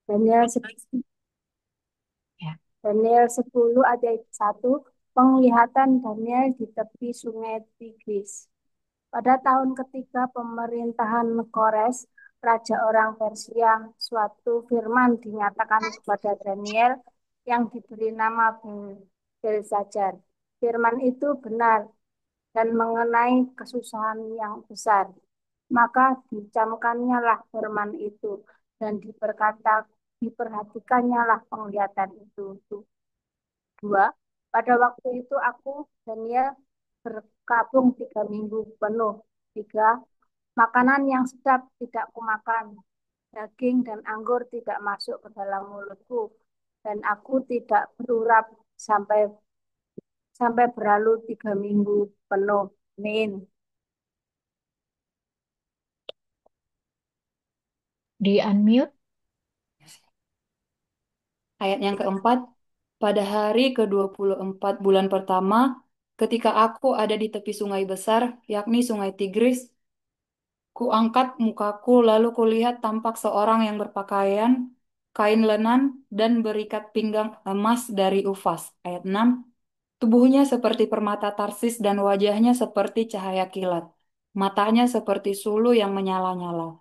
Daniel, Ya. Daniel 10 ayat 1, penglihatan Daniel di tepi sungai Tigris. Pada tahun ketiga pemerintahan Kores, raja orang Persia, suatu firman dinyatakan kepada Daniel yang diberi nama Belsajar. Firman itu benar dan mengenai kesusahan yang besar. Maka dicamkannya lah firman itu dan diperhatikannya lah penglihatan itu. Dua, pada waktu itu aku, Daniel, berkabung 3 minggu penuh. Tiga, makanan yang sedap tidak kumakan, daging dan anggur tidak masuk ke dalam mulutku, dan aku tidak berurap sampai sampai berlalu 3 minggu penuh. Amin. Di unmute. Ayat yang keempat, pada hari ke-24 bulan pertama, ketika aku ada di tepi sungai besar, yakni sungai Tigris, kuangkat mukaku lalu kulihat tampak seorang yang berpakaian kain lenan dan berikat pinggang emas dari Ufas. Ayat 6, tubuhnya seperti permata Tarsis dan wajahnya seperti cahaya kilat. Matanya seperti sulu yang menyala-nyala.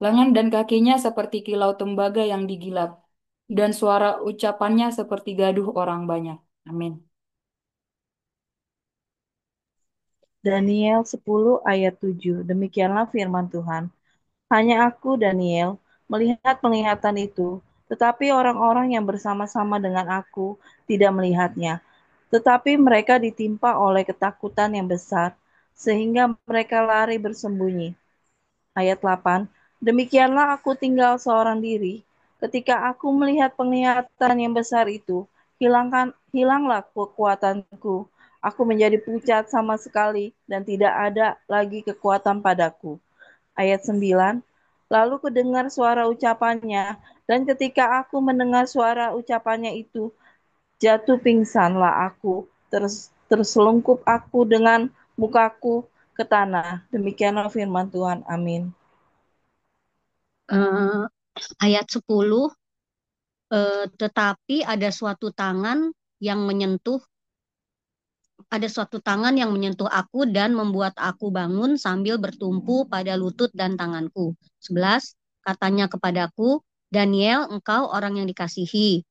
Lengan dan kakinya seperti kilau tembaga yang digilap. Dan suara ucapannya seperti gaduh orang banyak. Amin. Daniel 10 ayat 7. Demikianlah firman Tuhan. Hanya aku, Daniel, melihat penglihatan itu, tetapi orang-orang yang bersama-sama dengan aku tidak melihatnya. Tetapi mereka ditimpa oleh ketakutan yang besar, sehingga mereka lari bersembunyi. Ayat 8. Demikianlah aku tinggal seorang diri. Ketika aku melihat penglihatan yang besar itu, hilanglah kekuatanku. Aku menjadi pucat sama sekali dan tidak ada lagi kekuatan padaku. Ayat 9. Lalu kudengar suara ucapannya, dan ketika aku mendengar suara ucapannya itu, jatuh pingsanlah aku, terselungkup aku dengan mukaku ke tanah. Demikianlah firman Tuhan. Amin. Eh, ayat 10, tetapi ada suatu tangan yang menyentuh aku dan membuat aku bangun sambil bertumpu pada lutut dan tanganku. 11, katanya kepadaku, Daniel, engkau orang yang dikasihi.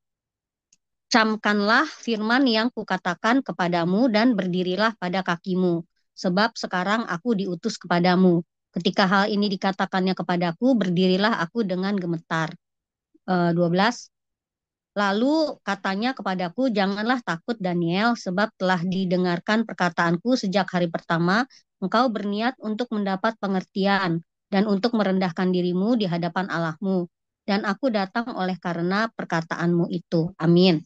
Camkanlah firman yang kukatakan kepadamu dan berdirilah pada kakimu, sebab sekarang aku diutus kepadamu. Ketika hal ini dikatakannya kepadaku, berdirilah aku dengan gemetar. 12, lalu katanya kepadaku, janganlah takut Daniel, sebab telah didengarkan perkataanku sejak hari pertama, engkau berniat untuk mendapat pengertian dan untuk merendahkan dirimu di hadapan Allahmu. Dan aku datang oleh karena perkataanmu itu. Amin.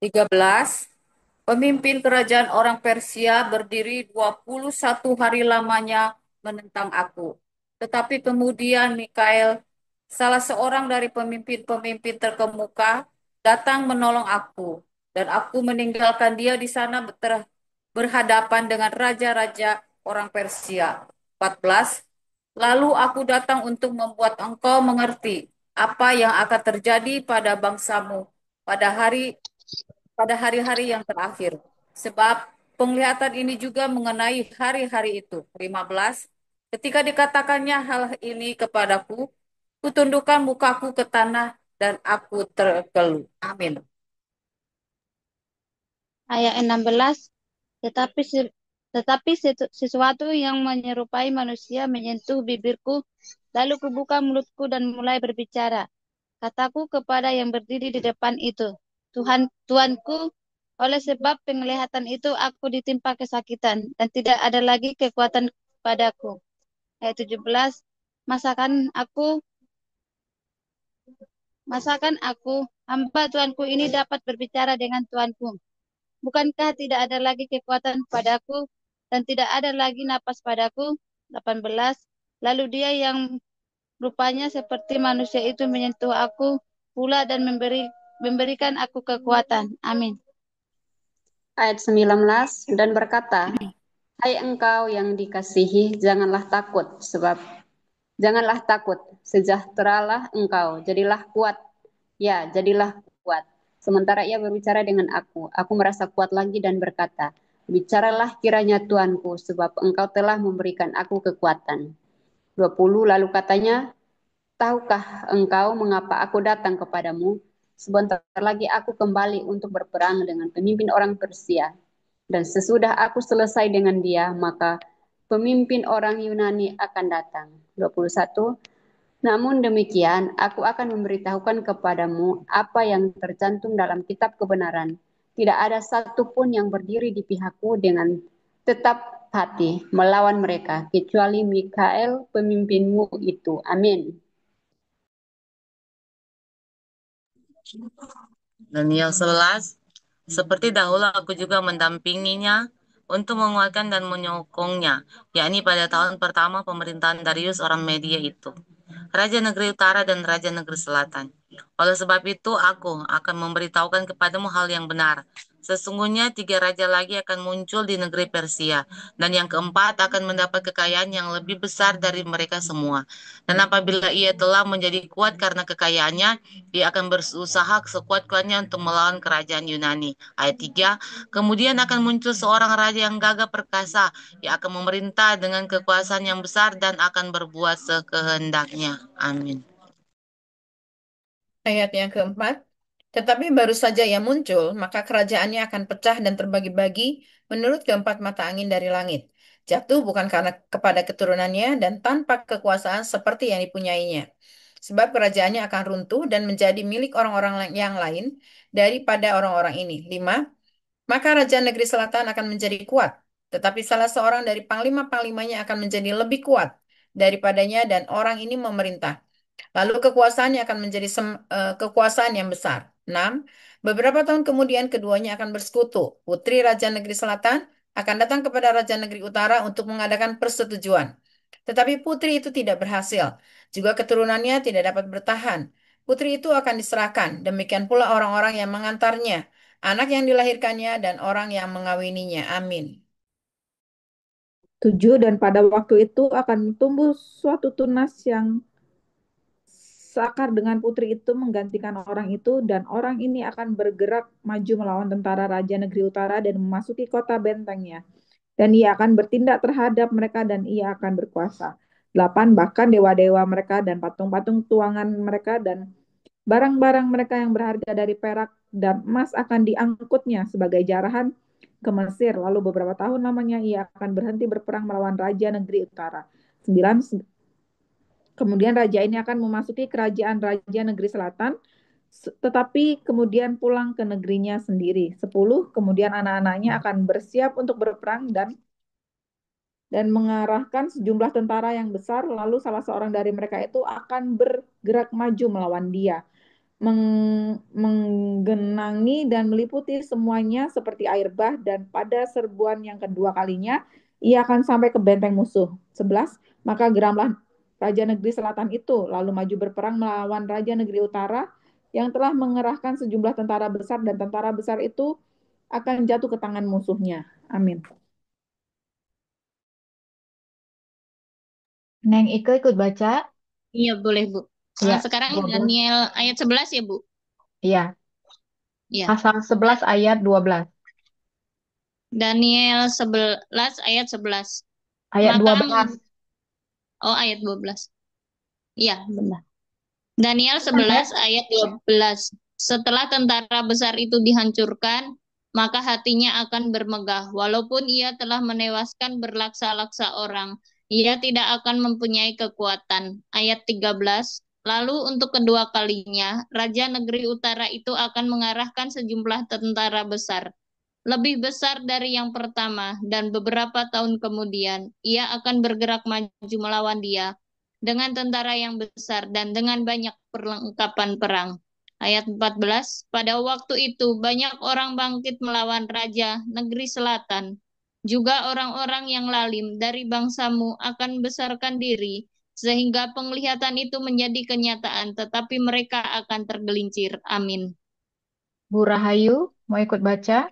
13. Pemimpin kerajaan orang Persia berdiri 21 hari lamanya menentang aku. Tetapi kemudian Mikael, salah seorang dari pemimpin-pemimpin terkemuka, datang menolong aku. Dan aku meninggalkan dia di sana berhadapan dengan raja-raja orang Persia. 14. Lalu aku datang untuk membuat engkau mengerti apa yang akan terjadi pada bangsamu pada hari-hari yang terakhir. Sebab penglihatan ini juga mengenai hari-hari itu. 15. Ketika dikatakannya hal ini kepadaku, kutundukkan mukaku ke tanah dan aku terkeluh. Amin. Ayat 16, tetapi sesuatu yang menyerupai manusia menyentuh bibirku, lalu kubuka mulutku dan mulai berbicara. Kataku kepada yang berdiri di depan itu, Tuanku, oleh sebab penglihatan itu aku ditimpa kesakitan dan tidak ada lagi kekuatan padaku. Ayat 17, masakan aku, hamba Tuanku ini dapat berbicara dengan Tuanku. Bukankah tidak ada lagi kekuatan padaku dan tidak ada lagi napas padaku? 18. Lalu dia yang rupanya seperti manusia itu menyentuh aku pula dan memberikan aku kekuatan. Amin. Ayat 19, dan berkata, hai engkau yang dikasihi, janganlah takut, sebab Janganlah takut, sejahteralah engkau, jadilah kuat. Ya, jadilah kuat. Sementara ia berbicara dengan aku merasa kuat lagi dan berkata, bicaralah kiranya Tuanku, sebab engkau telah memberikan aku kekuatan. 20, lalu katanya, tahukah engkau mengapa aku datang kepadamu? Sebentar lagi aku kembali untuk berperang dengan pemimpin orang Persia. Dan sesudah aku selesai dengan dia, maka pemimpin orang Yunani akan datang. 21. Namun demikian, aku akan memberitahukan kepadamu apa yang tercantum dalam kitab kebenaran. Tidak ada satupun yang berdiri di pihakku dengan tetap hati melawan mereka, kecuali Mikael pemimpinmu itu. Amin. Daniel 11, seperti dahulu aku juga mendampinginya untuk menguatkan dan menyokongnya, yakni pada tahun pertama pemerintahan Darius orang Media itu, Raja Negeri Utara dan Raja Negeri Selatan. Oleh sebab itu aku akan memberitahukan kepadamu hal yang benar. Sesungguhnya 3 raja lagi akan muncul di negeri Persia, dan yang keempat akan mendapat kekayaan yang lebih besar dari mereka semua. Dan apabila ia telah menjadi kuat karena kekayaannya, ia akan berusaha sekuat-kuatnya untuk melawan kerajaan Yunani. Ayat 3, kemudian akan muncul seorang raja yang gagah perkasa, yang akan memerintah dengan kekuasaan yang besar dan akan berbuat sekehendaknya. Amin. Ayat yang keempat, tetapi baru saja ia muncul, maka kerajaannya akan pecah dan terbagi-bagi menurut keempat mata angin dari langit. Jatuh bukan karena kepada keturunannya dan tanpa kekuasaan seperti yang dipunyainya. Sebab kerajaannya akan runtuh dan menjadi milik orang-orang yang lain daripada orang-orang ini. 5. Maka Raja Negeri Selatan akan menjadi kuat, tetapi salah seorang dari panglima-panglimanya akan menjadi lebih kuat daripadanya dan orang ini memerintah. Lalu kekuasaannya akan menjadi kekuasaan yang besar. 6. Beberapa tahun kemudian keduanya akan bersekutu. Putri Raja Negeri Selatan akan datang kepada Raja Negeri Utara untuk mengadakan persetujuan. Tetapi putri itu tidak berhasil. Juga keturunannya tidak dapat bertahan. Putri itu akan diserahkan. Demikian pula orang-orang yang mengantarnya, anak yang dilahirkannya, dan orang yang mengawininya. Amin. 7. Dan pada waktu itu akan tumbuh suatu tunas yang seakar dengan putri itu menggantikan orang itu, dan orang ini akan bergerak maju melawan tentara Raja Negeri Utara dan memasuki kota bentengnya. Dan ia akan bertindak terhadap mereka dan ia akan berkuasa. 8. Bahkan dewa-dewa mereka dan patung-patung tuangan mereka dan barang-barang mereka yang berharga dari perak dan emas akan diangkutnya sebagai jarahan ke Mesir. Lalu beberapa tahun lamanya ia akan berhenti berperang melawan Raja Negeri Utara. 9. Kemudian raja ini akan memasuki kerajaan Raja Negeri Selatan, tetapi kemudian pulang ke negerinya sendiri. 10. Kemudian anak-anaknya akan bersiap untuk berperang dan mengarahkan sejumlah tentara yang besar, lalu salah seorang dari mereka itu akan bergerak maju melawan dia, menggenangi dan meliputi semuanya seperti air bah, dan pada serbuan yang kedua kalinya ia akan sampai ke benteng musuh. 11. Maka geramlah Raja Negeri Selatan itu lalu maju berperang melawan Raja Negeri Utara yang telah mengerahkan sejumlah tentara besar, dan tentara besar itu akan jatuh ke tangan musuhnya. Amin. Neng Ike ikut baca? Iya, boleh, Bu. Ya, Sekarang boleh. Daniel ayat 11 ya, Bu? Iya, Iya. pasal 11 ayat 12. Daniel 11 ayat 11. Ayat Maka 12. ayat 12. Iya, benar. Daniel 11 ayat 12. Setelah tentara besar itu dihancurkan, maka hatinya akan bermegah. Walaupun ia telah menewaskan berlaksa-laksa orang, ia tidak akan mempunyai kekuatan. Ayat 13. Lalu untuk kedua kalinya, Raja Negeri Utara itu akan mengarahkan sejumlah tentara besar, lebih besar dari yang pertama, dan beberapa tahun kemudian, ia akan bergerak maju melawan dia dengan tentara yang besar dan dengan banyak perlengkapan perang. Ayat 14, pada waktu itu banyak orang bangkit melawan Raja Negeri Selatan. Juga orang-orang yang lalim dari bangsamu akan besarkan diri, sehingga penglihatan itu menjadi kenyataan, tetapi mereka akan tergelincir. Amin. Bu Rahayu, mau ikut baca?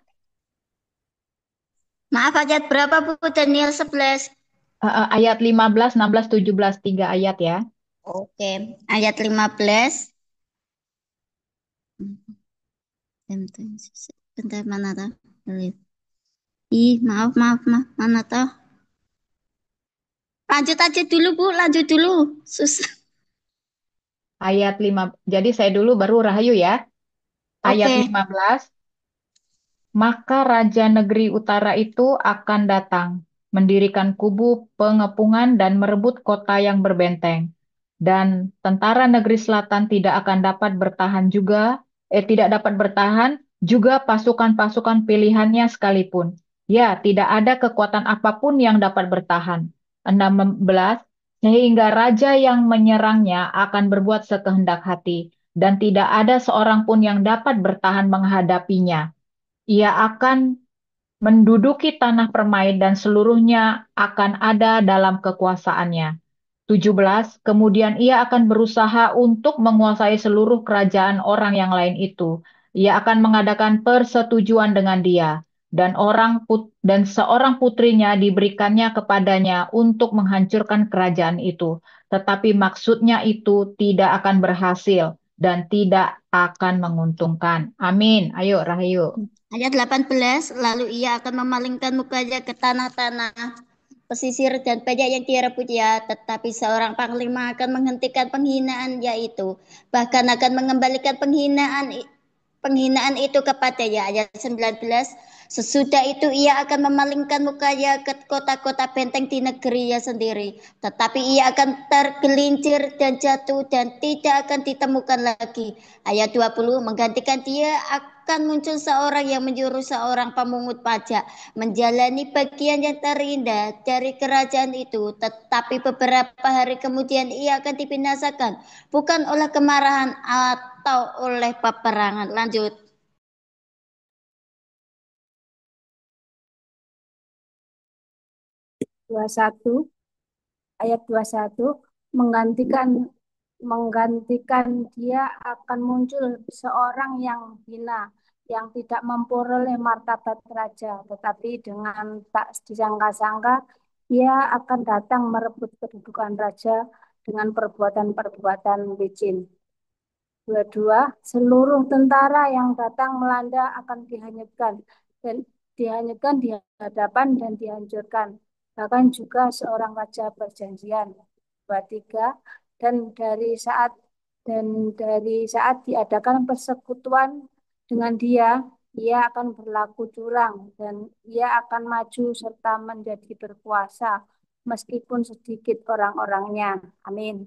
Maaf, ayat berapa Bu? Daniel 11. Ayat 15, 16, 17, 3 ayat ya. Oke, ayat 15. Bentar, mana tuh? Ih, maaf, mana tuh? Lanjut aja dulu, Bu, lanjut dulu. Susah. Ayat 5. Jadi saya dulu baru Rahayu ya. Ayat Oke. 15. Maka raja negeri utara itu akan datang, mendirikan kubu pengepungan dan merebut kota yang berbenteng. Dan tentara negeri selatan tidak akan dapat bertahan juga, tidak dapat bertahan juga pasukan-pasukan pilihannya sekalipun. Ya, tidak ada kekuatan apapun yang dapat bertahan. 16. Sehingga raja yang menyerangnya akan berbuat sekehendak hati, dan tidak ada seorang pun yang dapat bertahan menghadapinya. Ia akan menduduki tanah permai dan seluruhnya akan ada dalam kekuasaannya. 17. Kemudian ia akan berusaha untuk menguasai seluruh kerajaan orang yang lain itu. Ia akan mengadakan persetujuan dengan dia, dan seorang putrinya diberikannya kepadanya untuk menghancurkan kerajaan itu. Tetapi maksudnya itu tidak akan berhasil dan tidak akan menguntungkan. Amin. Ayo, Rahayu. Ayat 18, lalu ia akan memalingkan mukanya ke tanah-tanah pesisir dan banyak yang direbutnya, tetapi seorang panglima akan menghentikan penghinaan yaitu, bahkan akan mengembalikan penghinaan itu kepadanya. Ayat 19, sesudah itu ia akan memalingkan mukanya ke kota-kota benteng di negerinya sendiri, tetapi ia akan tergelincir dan jatuh dan tidak akan ditemukan lagi. Ayat 20, menggantikan dia akan muncul seorang yang menyuruh seorang pemungut pajak menjalani bagian yang terindah dari kerajaan itu, tetapi beberapa hari kemudian ia akan dibinasakan, bukan oleh kemarahan atau oleh peperangan. Lanjut. Ayat 21, menggantikan dia akan muncul seorang yang hina, yang tidak memperoleh martabat raja, tetapi dengan tak disangka-sangka dia akan datang merebut kedudukan raja dengan perbuatan-perbuatan licin. 22, seluruh tentara yang datang melanda akan dihanyutkan di hadapan dan dihancurkan. Bahkan juga seorang raja perjanjian. 23, dan dari saat diadakan persekutuan dengan dia, ia akan berlaku curang dan ia akan maju serta menjadi berkuasa meskipun sedikit orang-orangnya. Amin.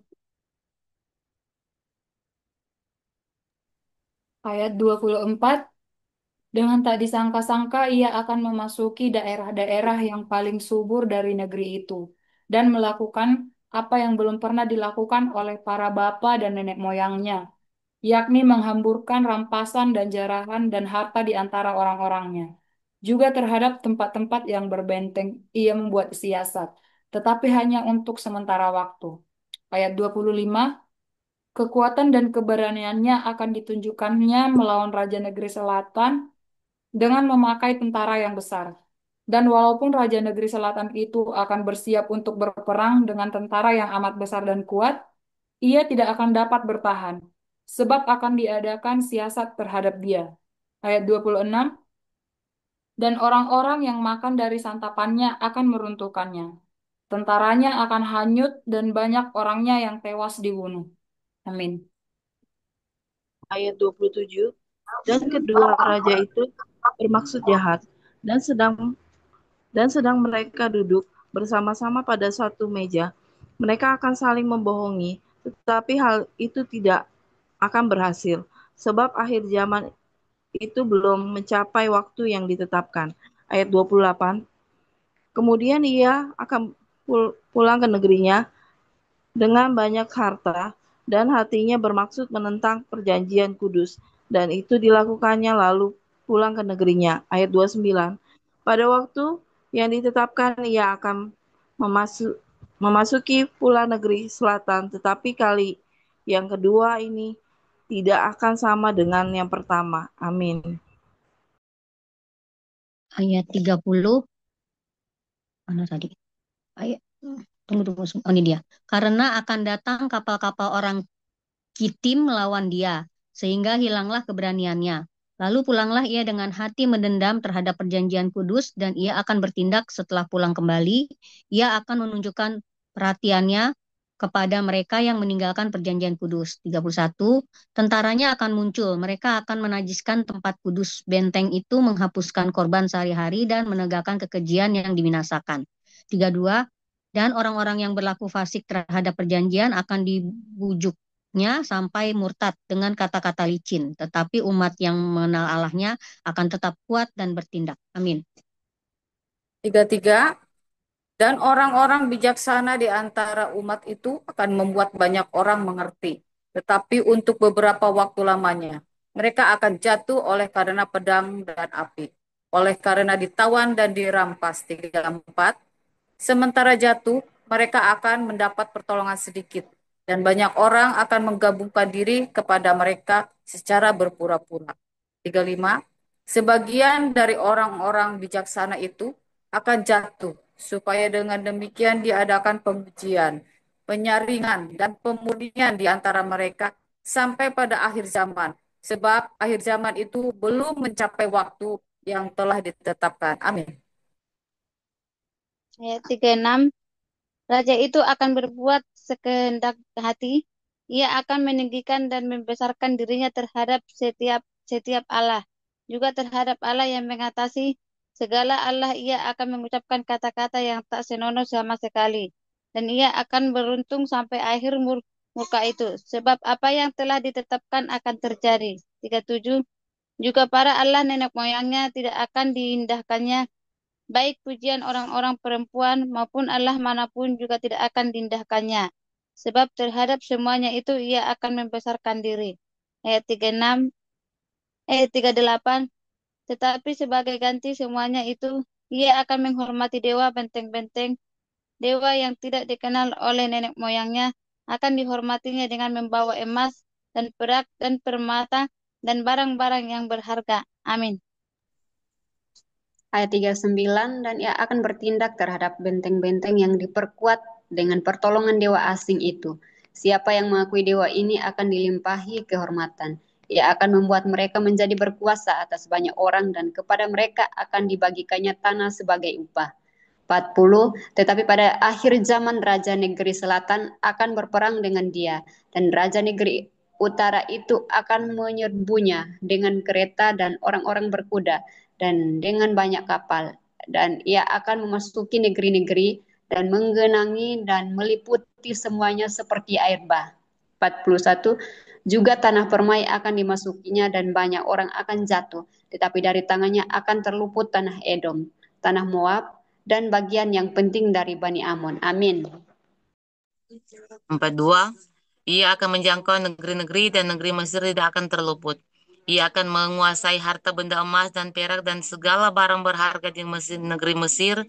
Ayat 24, dengan tak disangka-sangka ia akan memasuki daerah-daerah yang paling subur dari negeri itu dan melakukan apa yang belum pernah dilakukan oleh para bapa dan nenek moyangnya, yakni menghamburkan rampasan dan jarahan dan harta di antara orang-orangnya. Juga terhadap tempat-tempat yang berbenteng ia membuat siasat, tetapi hanya untuk sementara waktu. Ayat 25, kekuatan dan keberaniannya akan ditunjukkannya melawan Raja Negeri Selatan dengan memakai tentara yang besar. Dan walaupun Raja Negeri Selatan itu akan bersiap untuk berperang dengan tentara yang amat besar dan kuat, ia tidak akan dapat bertahan, sebab akan diadakan siasat terhadap dia. Ayat 26, dan orang-orang yang makan dari santapannya akan meruntuhkannya. Tentaranya akan hanyut dan banyak orangnya yang tewas dibunuh. Amin. Ayat 27, dan kedua raja itu bermaksud jahat, dan sedang mereka duduk bersama-sama pada satu meja. Mereka akan saling membohongi, tetapi hal itu tidak akan berhasil, sebab akhir zaman itu belum mencapai waktu yang ditetapkan. Ayat 28, kemudian ia akan pulang ke negerinya dengan banyak harta, dan hatinya bermaksud menentang perjanjian kudus, dan itu dilakukannya lalu pulang ke negerinya. Ayat 29, pada waktu yang ditetapkan ia akan memasuki pula negeri selatan, tetapi kali yang kedua ini tidak akan sama dengan yang pertama. Amin. Ayat 30. Mana tadi? Oh, ini dia. Karena akan datang kapal-kapal orang Kitim melawan dia, sehingga hilanglah keberaniannya. Lalu pulanglah ia dengan hati mendendam terhadap perjanjian kudus, dan ia akan bertindak setelah pulang kembali. Ia akan menunjukkan perhatiannya kepada mereka yang meninggalkan perjanjian kudus. 31, tentaranya akan muncul. Mereka akan menajiskan tempat kudus. Benteng itu menghapuskan korban sehari-hari dan menegakkan kekejian yang dibinasakan. 32, dan orang-orang yang berlaku fasik terhadap perjanjian akan dibujuk sampai murtad dengan kata-kata licin, tetapi umat yang mengenal Allahnya akan tetap kuat dan bertindak. Amin. 33. Dan orang-orang bijaksana di antara umat itu akan membuat banyak orang mengerti, tetapi untuk beberapa waktu lamanya. Mereka akan jatuh oleh karena pedang dan api, oleh karena ditawan dan dirampas. 34. Sementara jatuh, mereka akan mendapat pertolongan sedikit, dan banyak orang akan menggabungkan diri kepada mereka secara berpura-pura. 35. Sebagian dari orang-orang bijaksana itu akan jatuh, supaya dengan demikian diadakan pengujian, penyaringan, dan pemurnian di antara mereka sampai pada akhir zaman. Sebab akhir zaman itu belum mencapai waktu yang telah ditetapkan. Amin. Ayat 36. Raja itu akan berbuat sekehendak hati. Ia akan meninggikan dan membesarkan dirinya terhadap setiap Allah, juga terhadap Allah yang mengatasi segala Allah. Ia akan mengucapkan kata-kata yang tak senonoh sama sekali, dan ia akan beruntung sampai akhir murka itu, sebab apa yang telah ditetapkan akan terjadi. 37. Juga para Allah nenek moyangnya tidak akan diindahkannya, baik pujian orang-orang perempuan maupun Allah manapun juga tidak akan diindahkannya. Sebab terhadap semuanya itu ia akan membesarkan diri. Ayat 36, ayat 38. Tetapi sebagai ganti semuanya itu, ia akan menghormati dewa benteng-benteng. Dewa yang tidak dikenal oleh nenek moyangnya akan dihormatinya dengan membawa emas dan perak dan permata dan barang-barang yang berharga. Amin. Ayat 39, dan ia akan bertindak terhadap benteng-benteng yang diperkuat dengan pertolongan dewa asing itu. Siapa yang mengakui dewa ini akan dilimpahi kehormatan. Ia akan membuat mereka menjadi berkuasa atas banyak orang, dan kepada mereka akan dibagikannya tanah sebagai upah. 40, tetapi pada akhir zaman Raja Negeri Selatan akan berperang dengan dia, dan Raja Negeri Utara itu akan menyerbunya dengan kereta dan orang-orang berkuda, dan dengan banyak kapal. Dan ia akan memasuki negeri-negeri dan menggenangi dan meliputi semuanya seperti air bah. 41, juga tanah permai akan dimasukinya dan banyak orang akan jatuh, tetapi dari tangannya akan terluput tanah Edom, tanah Moab, dan bagian yang penting dari Bani Amon. Amin. 42. Ia akan menjangkau negeri-negeri dan negeri Mesir tidak akan terluput. Ia akan menguasai harta benda emas dan perak dan segala barang berharga di negeri Mesir,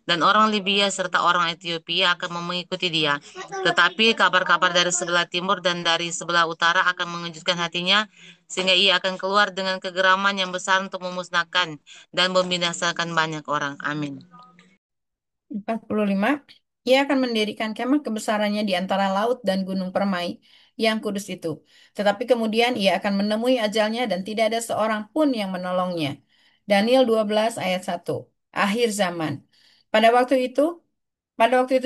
dan orang Libya serta orang Ethiopia akan mengikuti dia. Tetapi kabar-kabar dari sebelah timur dan dari sebelah utara akan mengejutkan hatinya, sehingga ia akan keluar dengan kegeraman yang besar untuk memusnahkan dan membinasakan banyak orang. Amin. 45. Ia akan mendirikan kemah kebesarannya di antara laut dan gunung permai yang kudus itu. Tetapi kemudian ia akan menemui ajalnya dan tidak ada seorang pun yang menolongnya. Daniel 12 ayat 1. Akhir zaman. Pada waktu itu,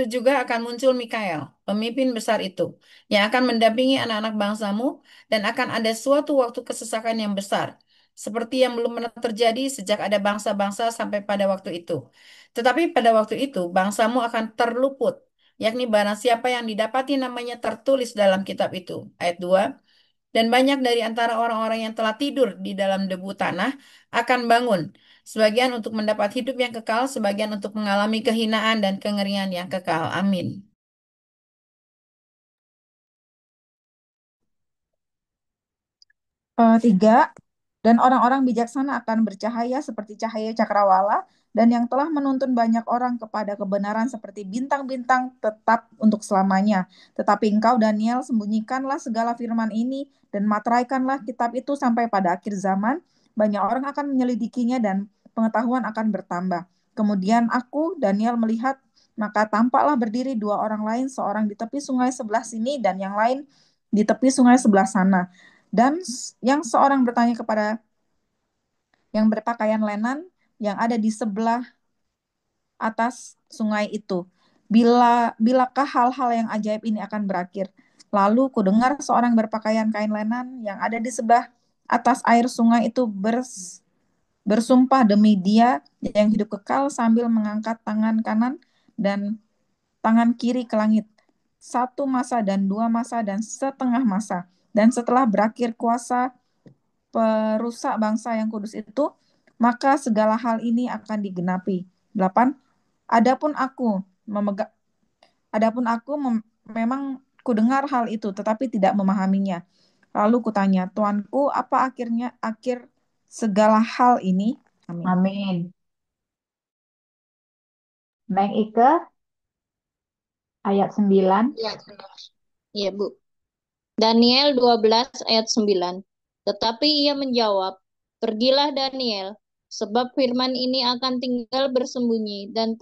juga akan muncul Mikael, pemimpin besar itu, yang akan mendampingi anak-anak bangsamu, dan akan ada suatu waktu kesesakan yang besar, seperti yang belum pernah terjadi sejak ada bangsa-bangsa sampai pada waktu itu. Tetapi pada waktu itu, bangsamu akan terluput, yakni barang siapa yang didapati namanya tertulis dalam kitab itu. Ayat 2. Dan banyak dari antara orang-orang yang telah tidur di dalam debu tanah akan bangun, sebagian untuk mendapat hidup yang kekal, sebagian untuk mengalami kehinaan dan kengerian yang kekal. Amin. Tiga, dan orang-orang bijaksana akan bercahaya seperti cahaya cakrawala, dan yang telah menuntun banyak orang kepada kebenaran seperti bintang-bintang tetap untuk selamanya. Tetapi engkau, Daniel, sembunyikanlah segala firman ini, dan materaikanlah kitab itu sampai pada akhir zaman. Banyak orang akan menyelidikinya, dan pengetahuan akan bertambah. Kemudian aku, Daniel, melihat Maka tampaklah berdiri dua orang lain, seorang di tepi sungai sebelah sini dan yang lain di tepi sungai sebelah sana. Dan yang seorang bertanya kepada yang berpakaian lenan yang ada di sebelah atas sungai itu, bilakah hal-hal yang ajaib ini akan berakhir? Lalu kudengar seorang berpakaian kain lenan yang ada di sebelah atas air sungai itu bersumpah demi Dia yang hidup kekal sambil mengangkat tangan kanan dan tangan kiri ke langit. 1 masa dan 2 masa dan setengah masa. Dan setelah berakhir kuasa perusak bangsa yang kudus itu, maka segala hal ini akan digenapi. 8. Adapun aku memang kudengar hal itu, tetapi tidak memahaminya. Lalu kutanya, Tuanku, apa akhir segala hal ini? Amin. Amin. Neng Ike, ayat 9. Iya, Bu. Daniel 12 ayat 9. Tetapi ia menjawab, "Pergilah Daniel, sebab firman ini akan tinggal bersembunyi dan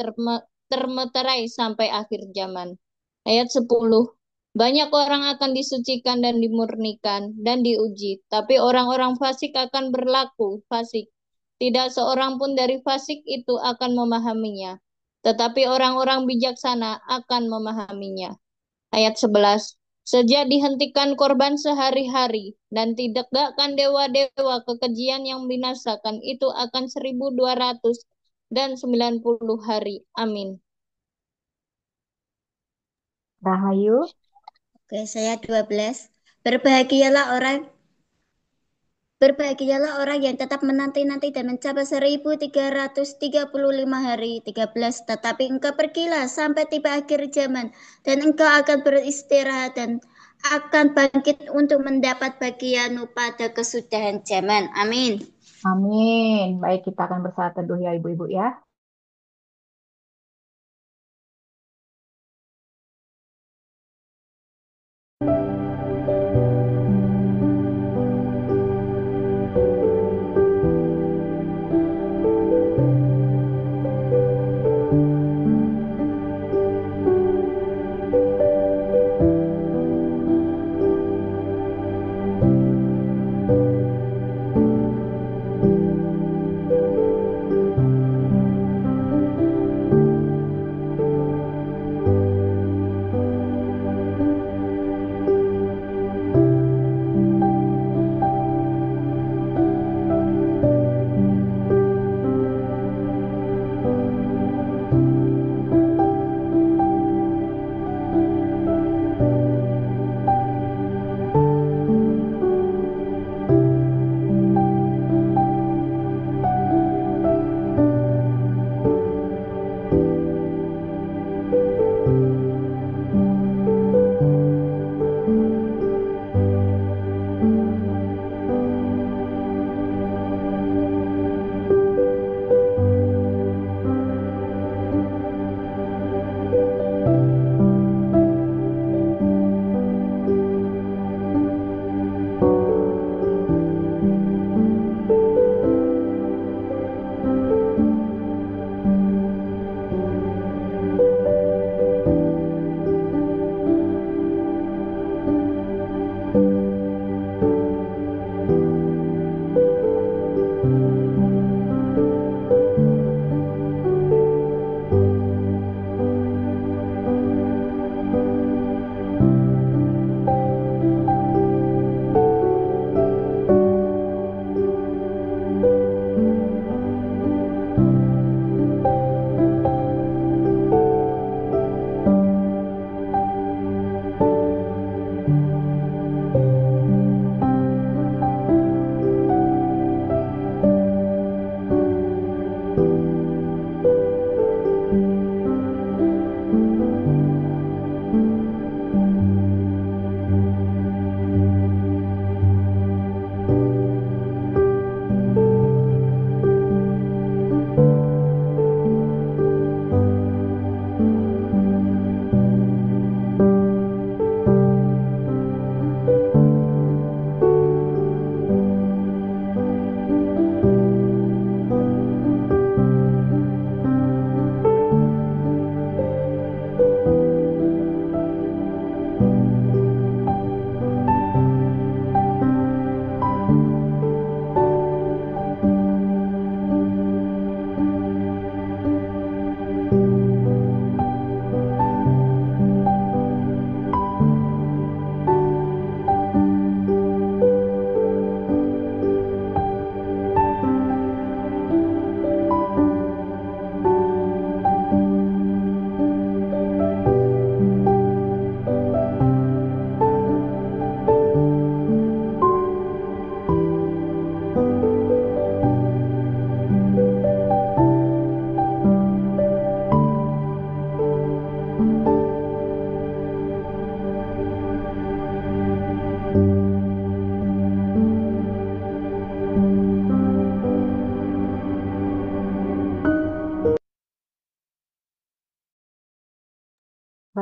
termeterai sampai akhir zaman." Ayat 10. Banyak orang akan disucikan dan dimurnikan dan diuji, tapi orang-orang fasik akan berlaku fasik. Tidak seorang pun dari fasik itu akan memahaminya, tetapi orang-orang bijaksana akan memahaminya. Ayat 11. Sejak dihentikan korban sehari-hari dan ditegakkan dewa-dewa kekejian yang membinasakan, itu akan 1290 hari. Amin. Rahayu. Oke, saya 12. Berbahagialah orang yang tetap menanti-nanti dan mencapai 1335 hari. 13. Tetapi engkau pergilah sampai tiba akhir zaman, dan engkau akan beristirahat dan akan bangkit untuk mendapat bagianmu pada kesudahan zaman. Amin. Amin. Baik, kita akan bersaat teduh ya Ibu-ibu ya.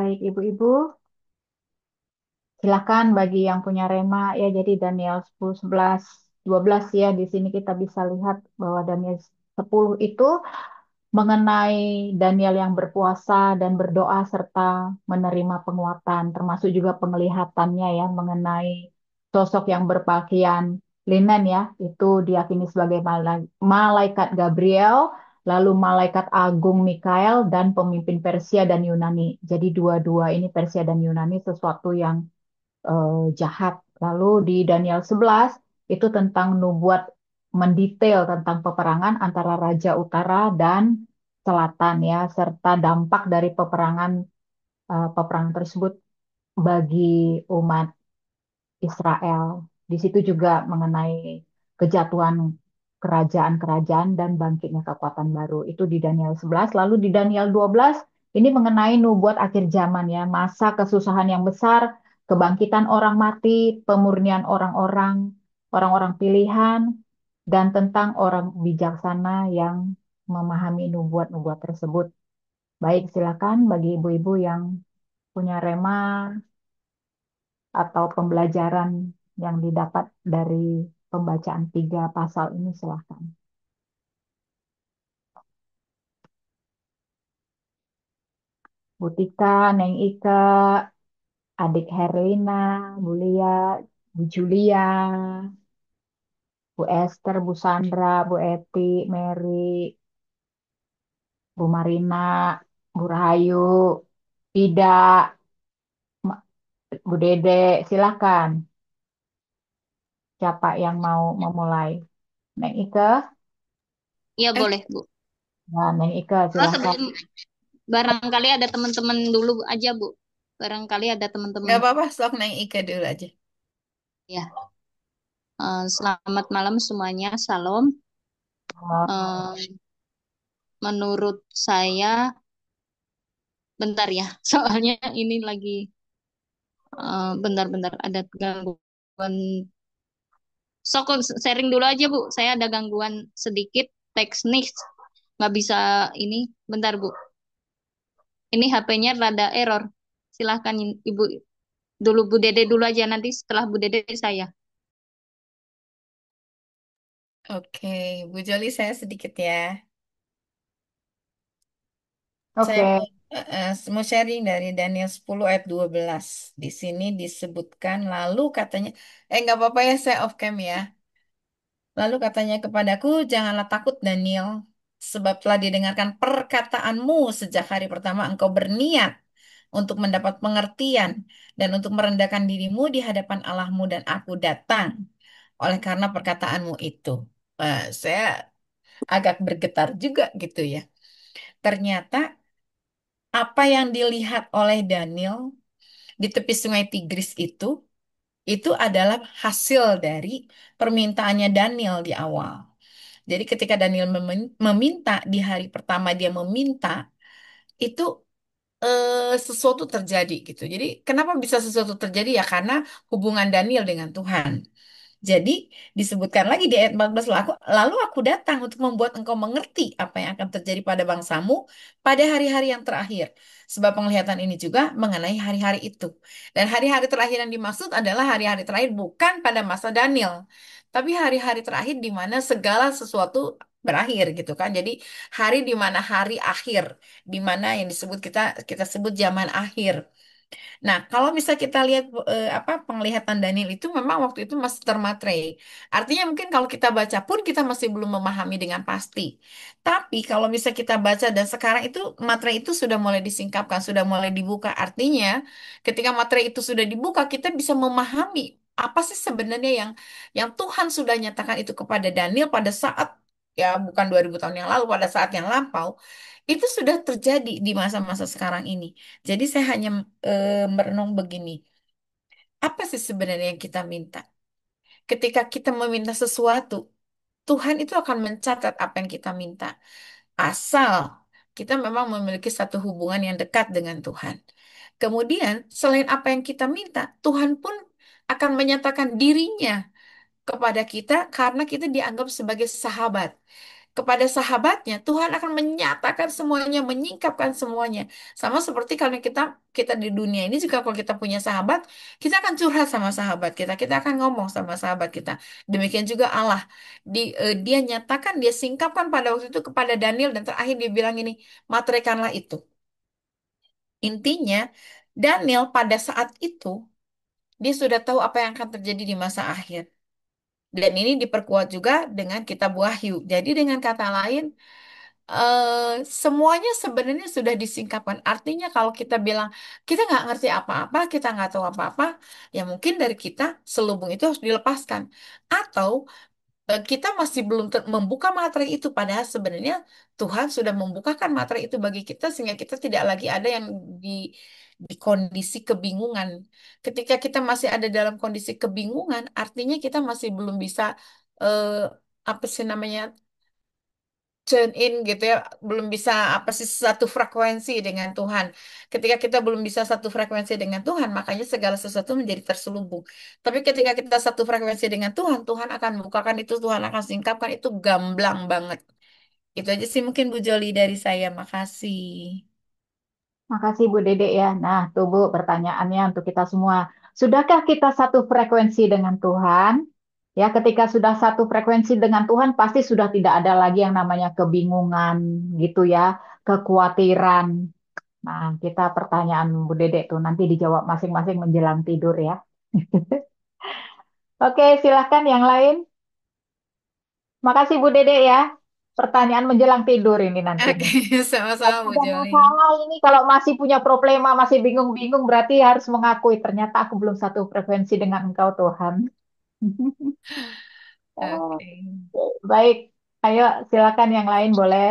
Baik, Ibu-ibu, silakan bagi yang punya rema ya. Jadi Daniel 10, 11, 12 ya. Di sini kita bisa lihat bahwa Daniel 10 itu mengenai Daniel yang berpuasa dan berdoa serta menerima penguatan, termasuk juga penglihatannya ya mengenai sosok yang berpakaian linen ya, itu diyakini sebagai malaikat Gabriel, lalu malaikat agung Mikael dan pemimpin Persia dan Yunani. Jadi dua-dua ini Persia dan Yunani sesuatu yang jahat. Lalu di Daniel 11 itu tentang nubuat mendetail tentang peperangan antara Raja Utara dan Selatan ya, serta dampak dari peperangan tersebut bagi umat Israel. Di situ juga mengenai kejatuhan kerajaan-kerajaan dan bangkitnya kekuatan baru. Itu di Daniel 11. Lalu di Daniel 12 ini mengenai nubuat akhir zaman ya, masa kesusahan yang besar, kebangkitan orang mati, pemurnian orang-orang pilihan, dan tentang orang bijaksana yang memahami nubuat-nubuat tersebut. Baik, silakan bagi ibu-ibu yang punya rema atau pembelajaran yang didapat dari pembacaan 3 pasal ini silahkan. Bu Tika, Neng Ika, adik Herlina, Bu Lia, Bu Julia, Bu Esther, Bu Sandra, Bu Eti, Mary, Bu Marina, Bu Rahayu, Ida, Bu Dede, silahkan. Siapa yang mau memulai? Neng Ika? Iya boleh, Bu. Nah, Neng Ika, Oh, silahkan. sebelum barangkali ada teman-teman dulu aja, Bu. Barangkali ada teman-teman. Gak apa-apa, sok Neng Ika dulu aja. Ya. Selamat malam semuanya. Salam. Menurut saya, bentar ya. Soalnya ini lagi bentar-bentar ada gangguan. Sok sharing dulu aja, Bu. Saya ada gangguan sedikit teknis. Nggak bisa ini. Bentar, Bu. Ini HP-nya rada error. Silahkan Ibu dulu, Bu Dede dulu aja, nanti setelah Bu Dede saya. Oke, Bu Joli saya sedikit ya. Saya Oke. mau sharing dari Daniel 10 ayat 12. Di sini disebutkan lalu katanya, nggak apa-apa ya saya off cam ya. Lalu katanya kepadaku, janganlah takut Daniel, sebab telah didengarkan perkataanmu sejak hari pertama engkau berniat untuk mendapat pengertian dan untuk merendahkan dirimu di hadapan Allahmu dan aku datang oleh karena perkataanmu itu. Saya agak bergetar juga gitu ya. Ternyata apa yang dilihat oleh Daniel di tepi Sungai Tigris itu adalah hasil dari permintaannya Daniel di awal. Jadi ketika Daniel meminta di hari pertama dia meminta itu sesuatu terjadi gitu. Jadi kenapa bisa sesuatu terjadi ya karena hubungan Daniel dengan Tuhan. Jadi disebutkan lagi di ayat 14, lalu aku datang untuk membuat engkau mengerti apa yang akan terjadi pada bangsamu pada hari-hari yang terakhir. Sebab penglihatan ini juga mengenai hari-hari itu. Dan hari-hari terakhir yang dimaksud adalah hari-hari terakhir bukan pada masa Daniel. Tapi hari-hari terakhir di mana segala sesuatu berakhir gitu kan. Jadi hari di mana hari akhir, di mana yang disebut kita kita sebut zaman akhir. Nah, kalau misal kita lihat apa penglihatan Daniel itu memang waktu itu masih termaterai. Artinya mungkin kalau kita baca pun kita masih belum memahami dengan pasti. Tapi kalau misal kita baca dan sekarang itu materai itu sudah mulai disingkapkan, sudah mulai dibuka. Artinya ketika materai itu sudah dibuka, kita bisa memahami apa sih sebenarnya yang Tuhan sudah nyatakan itu kepada Daniel pada saat ya bukan 2000 tahun yang lalu, pada saat yang lampau itu sudah terjadi di masa-masa sekarang ini. Jadi saya hanya merenung begini. Apa sih sebenarnya yang kita minta? Ketika kita meminta sesuatu, Tuhan itu akan mencatat apa yang kita minta. Asal kita memang memiliki satu hubungan yang dekat dengan Tuhan. Kemudian, selain apa yang kita minta, Tuhan pun akan menyatakan dirinya kepada kita karena kita dianggap sebagai sahabat. kepada sahabatnya, Tuhan akan menyatakan semuanya, menyingkapkan semuanya. Sama seperti kalau kita kita di dunia ini juga kalau kita punya sahabat, kita akan curhat sama sahabat kita akan ngomong sama sahabat kita. Demikian juga Allah, dia nyatakan, dia singkapkan pada waktu itu kepada Daniel dan terakhir dia bilang ini, materaikanlah itu. Intinya, Daniel pada saat itu dia sudah tahu apa yang akan terjadi di masa akhir. Dan ini diperkuat juga dengan kitab Wahyu. Jadi dengan kata lain, semuanya sebenarnya sudah disingkapkan. Artinya kalau kita bilang kita nggak ngerti apa-apa, kita nggak tahu apa-apa, ya mungkin dari kita selubung itu harus dilepaskan. Atau kita masih belum membuka materi itu, padahal sebenarnya Tuhan sudah membukakan materi itu bagi kita sehingga kita tidak lagi ada yang di di kondisi kebingungan. Ketika kita masih ada dalam kondisi kebingungan, artinya kita masih belum bisa eh, apa sih namanya, tune in gitu ya, belum bisa apa sih satu frekuensi dengan Tuhan. Ketika kita belum bisa satu frekuensi dengan Tuhan, makanya segala sesuatu menjadi terselubung. Tapi ketika kita satu frekuensi dengan Tuhan, Tuhan akan bukakan itu, Tuhan akan singkapkan itu gamblang banget. Itu aja sih mungkin Bu Joli dari saya. Makasih. Makasih Bu Dede ya. Nah, tuh Bu, pertanyaannya untuk kita semua. Sudahkah kita satu frekuensi dengan Tuhan? Ya, ketika sudah satu frekuensi dengan Tuhan, pasti sudah tidak ada lagi yang namanya kebingungan gitu ya, kekhawatiran. Nah, kita pertanyaan Bu Dede tuh nanti dijawab masing-masing menjelang tidur ya. Oke, silahkan yang lain. Makasih Bu Dede ya. Pertanyaan menjelang tidur ini nanti. Oke, sama-sama Kalau Bu ada Joli. masalah ini, kalau masih punya problema, masih bingung-bingung, berarti harus mengakui ternyata aku belum satu frekuensi dengan Engkau Tuhan. Oh, Oke. baik, ayo silakan yang lain boleh.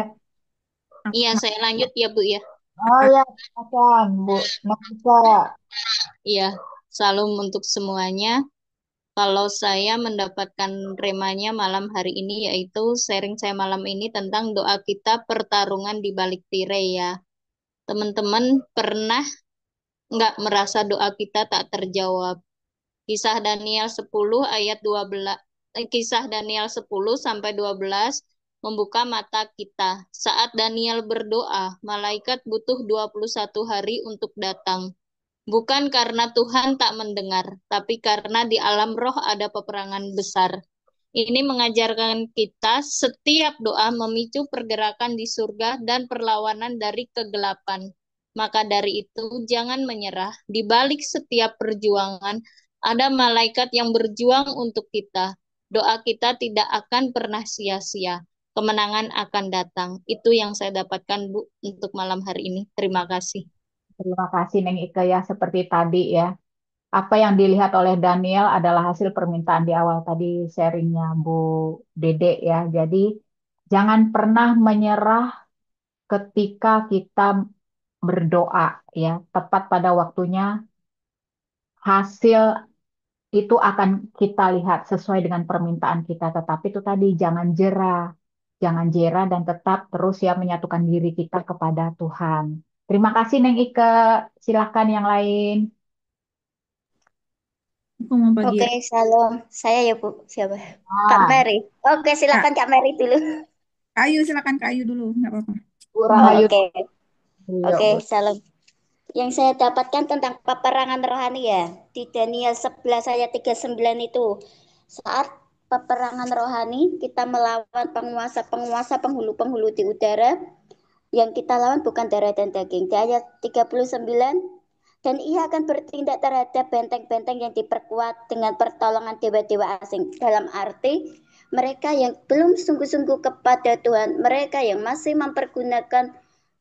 Iya, saya lanjut ya, Bu ya. Oh ya, silakan Bu Nafisa. Iya, salam untuk semuanya. Kalau saya mendapatkan remanya malam hari ini, yaitu sharing saya malam ini tentang doa kita pertarungan di balik tirai ya. Teman-teman pernah nggak merasa doa kita tak terjawab? Kisah Daniel 10 ayat 12, Kisah Daniel 10 sampai 12 membuka mata kita. Saat Daniel berdoa, malaikat butuh 21 hari untuk datang. Bukan karena Tuhan tak mendengar, tapi karena di alam roh ada peperangan besar. Ini mengajarkan kita setiap doa memicu pergerakan di surga dan perlawanan dari kegelapan. Maka dari itu, jangan menyerah. Di balik setiap perjuangan, ada malaikat yang berjuang untuk kita. Doa kita tidak akan pernah sia-sia. Kemenangan akan datang. Itu yang saya dapatkan, Bu, untuk malam hari ini. Terima kasih. Terima kasih Neng Ika ya, seperti tadi ya. Apa yang dilihat oleh Daniel adalah hasil permintaan di awal tadi sharingnya Bu Dede ya. Jadi jangan pernah menyerah ketika kita berdoa ya. Tepat pada waktunya hasil itu akan kita lihat sesuai dengan permintaan kita. Tetapi itu tadi jangan jera dan tetap terus ya menyatukan diri kita kepada Tuhan. Terima kasih Neng Ike. Silahkan yang lain. Aku mau bagi Oke, ya. salam. Saya ya, Bu. Siapa? Kak Ah, Mary. Oke, Kak, silakan Kak Mary dulu. Ayu silakan Kak Ayu dulu, nggak apa-apa. Bu Oh, Rahayu. oke. Yuk, Oke, Bu. salam. Yang saya dapatkan tentang peperangan rohani ya, di Daniel 11 ayat 39 itu. Saat peperangan rohani, kita melawan penguasa-penguasa penghulu-penghulu di udara. Yang kita lawan bukan darah dan daging. Di ayat 39, dan ia akan bertindak terhadap benteng-benteng yang diperkuat dengan pertolongan dewa-dewa asing. Dalam arti, mereka yang belum sungguh-sungguh kepada Tuhan, mereka yang masih mempergunakan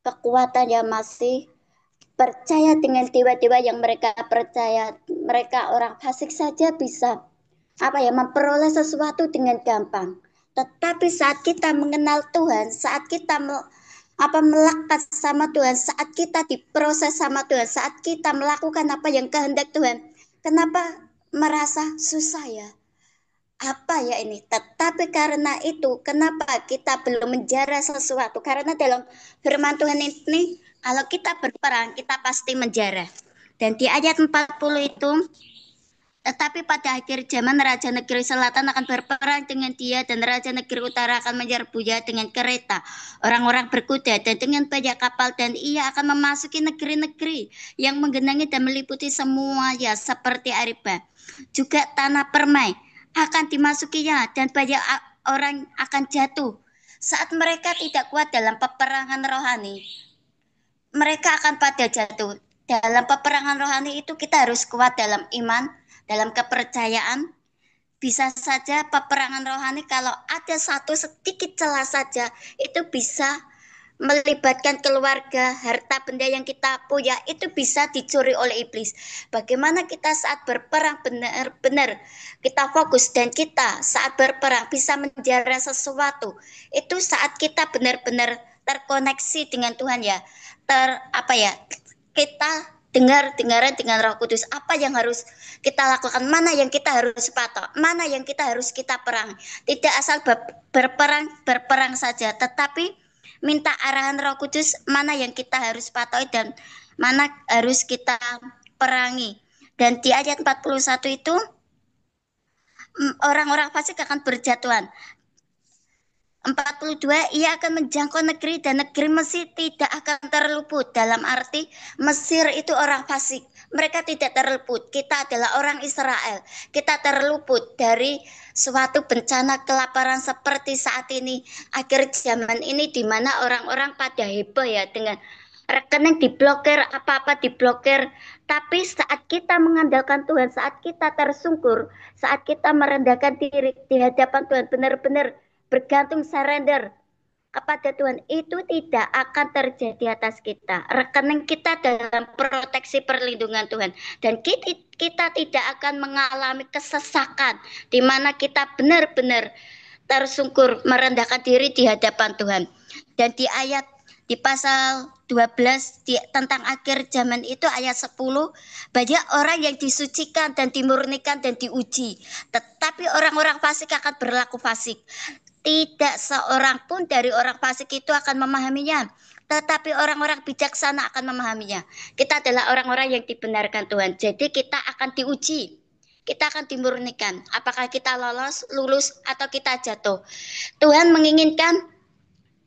kekuatan yang masih percaya dengan dewa-dewa yang mereka percaya, mereka orang fasik saja bisa memperoleh sesuatu dengan gampang. Tetapi saat kita mengenal Tuhan, saat kita melekat sama Tuhan, saat kita diproses sama Tuhan, saat kita melakukan apa yang kehendak Tuhan, kenapa merasa susah ya? Apa ya ini? Tetapi karena itu, kenapa kita belum menjara sesuatu? Karena dalam firman Tuhan ini, kalau kita berperang, kita pasti menjara. Dan di ayat 40 itu, Tetapi pada akhir zaman Raja Negeri Selatan akan berperang dengan dia dan Raja Negeri Utara akan menyerbunya dengan kereta, orang-orang berkuda dan dengan banyak kapal dan ia akan memasuki negeri-negeri yang menggenangi dan meliputi semuanya seperti Ariba. Juga tanah permai akan dimasukinya dan banyak orang akan jatuh. Saat mereka tidak kuat dalam peperangan rohani, mereka akan pada jatuh. Dalam peperangan rohani itu kita harus kuat dalam iman, dalam kepercayaan. Bisa saja peperangan rohani kalau ada satu sedikit celah saja itu bisa melibatkan keluarga, harta benda yang kita punya itu bisa dicuri oleh iblis. Bagaimana kita saat berperang benar-benar kita fokus dan kita saat berperang bisa menjara sesuatu. Itu saat kita benar-benar terkoneksi dengan Tuhan ya. Kita dengaran dengan Roh Kudus apa yang harus kita lakukan, mana yang kita harus patok, mana yang kita harus kita perang. Tidak asal berperang saja, tetapi minta arahan Roh Kudus mana yang kita harus patuhi dan mana harus kita perangi. Dan di ayat 41 itu orang-orang fasik akan berjatuhan. 42, ia akan menjangkau negeri dan negeri Mesir tidak akan terluput. Dalam arti Mesir itu orang fasik, mereka tidak terluput. Kita adalah orang Israel, kita terluput dari suatu bencana kelaparan seperti saat ini, akhir zaman ini, di mana orang-orang pada heboh ya dengan rekening diblokir, apa-apa diblokir. Tapi saat kita mengandalkan Tuhan, saat kita tersungkur, saat kita merendahkan diri di hadapan Tuhan, benar-benar bergantung, surrender kepada Tuhan, itu tidak akan terjadi atas kita. Rekening kita dalam proteksi perlindungan Tuhan, dan kita tidak akan mengalami kesesakan di mana kita benar-benar tersungkur merendahkan diri di hadapan Tuhan. Dan di pasal 12 tentang akhir zaman itu ayat 10, banyak orang yang disucikan dan dimurnikan dan diuji, tetapi orang-orang fasik akan berlaku fasik. Tidak seorang pun dari orang fasik itu akan memahaminya, tetapi orang-orang bijaksana akan memahaminya. Kita adalah orang-orang yang dibenarkan Tuhan, jadi kita akan diuji, kita akan dimurnikan. Apakah kita lulus atau kita jatuh. Tuhan menginginkan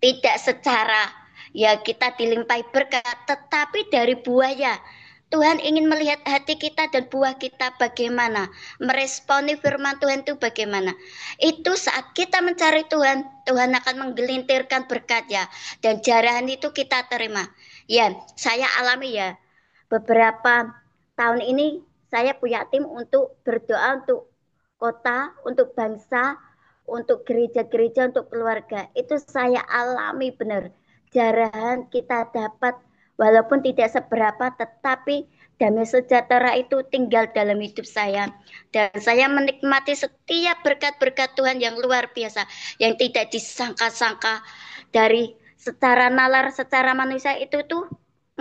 tidak secara ya kita dilimpahi berkat, tetapi dari buahnya. Tuhan ingin melihat hati kita dan buah kita bagaimana, meresponi firman Tuhan itu bagaimana. Itu saat kita mencari Tuhan, Tuhan akan menggelintirkan berkat-Nya, dan jarahan itu kita terima. Ya, saya alami ya, beberapa tahun ini saya punya tim untuk berdoa untuk kota, untuk bangsa, untuk gereja-gereja, untuk keluarga. Itu saya alami benar. Jarahan kita dapat walaupun tidak seberapa, tetapi damai sejahtera itu tinggal dalam hidup saya. Dan saya menikmati setiap berkat-berkat Tuhan yang luar biasa, yang tidak disangka-sangka. Dari secara nalar, secara manusia itu tuh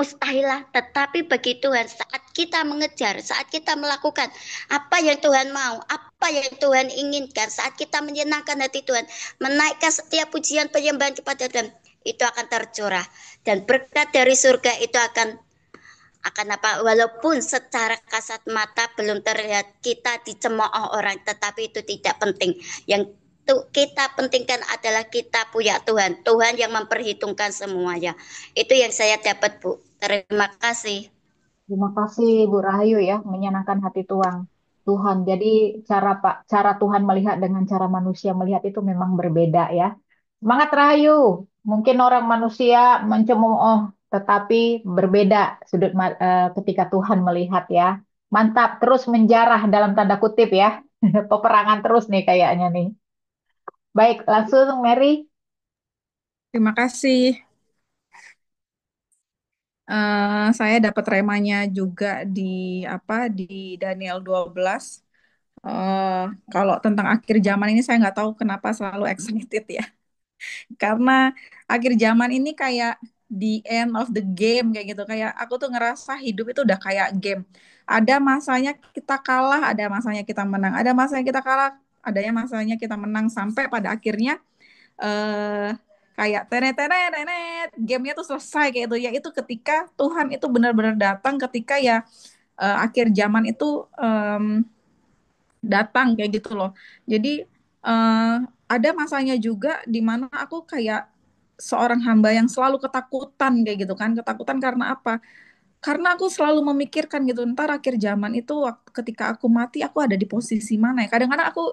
mustahilah. Tetapi bagi Tuhan, saat kita mengejar, saat kita melakukan apa yang Tuhan mau, apa yang Tuhan inginkan, saat kita menyenangkan hati Tuhan, menaikkan setiap pujian penyembahan kepada Tuhan, itu akan tercurah, dan berkat dari surga itu akan apa, walaupun secara kasat mata belum terlihat, kita dicemooh orang, tetapi itu tidak penting. Yang kita pentingkan adalah kita punya Tuhan, Tuhan yang memperhitungkan semuanya. Itu yang saya dapat, Bu. Terima kasih. Terima kasih Bu Rahayu ya, menyenangkan hati Tuhan. Jadi cara Tuhan melihat dengan cara manusia melihat itu memang berbeda ya. Semangat Rahayu. Mungkin orang manusia mencemooh, tetapi berbeda ketika Tuhan melihat ya. Mantap, terus menjarah dalam tanda kutip ya. Peperangan terus nih kayaknya nih. Baik, langsung Mary. Terima kasih. Saya dapat remanya juga di Daniel 12. Kalau tentang akhir zaman ini saya nggak tahu kenapa selalu excited ya. Karena akhir zaman ini kayak the end of the game kayak gitu. Kayak aku tuh ngerasa hidup itu udah kayak game. Ada masanya kita kalah, ada masanya kita menang. Ada masanya kita kalah, adanya masanya kita menang, sampai pada akhirnya eh kayak tenet, gamenya tuh selesai kayak itu ya. Itu ketika Tuhan itu benar-benar datang, ketika ya akhir zaman itu datang kayak gitu loh. Jadi ada masanya juga di mana aku kayak seorang hamba yang selalu ketakutan kayak gitu kan. Ketakutan karena apa? Karena aku selalu memikirkan gitu, ntar akhir zaman itu ketika aku mati aku ada di posisi mana ya. Kadang-kadang aku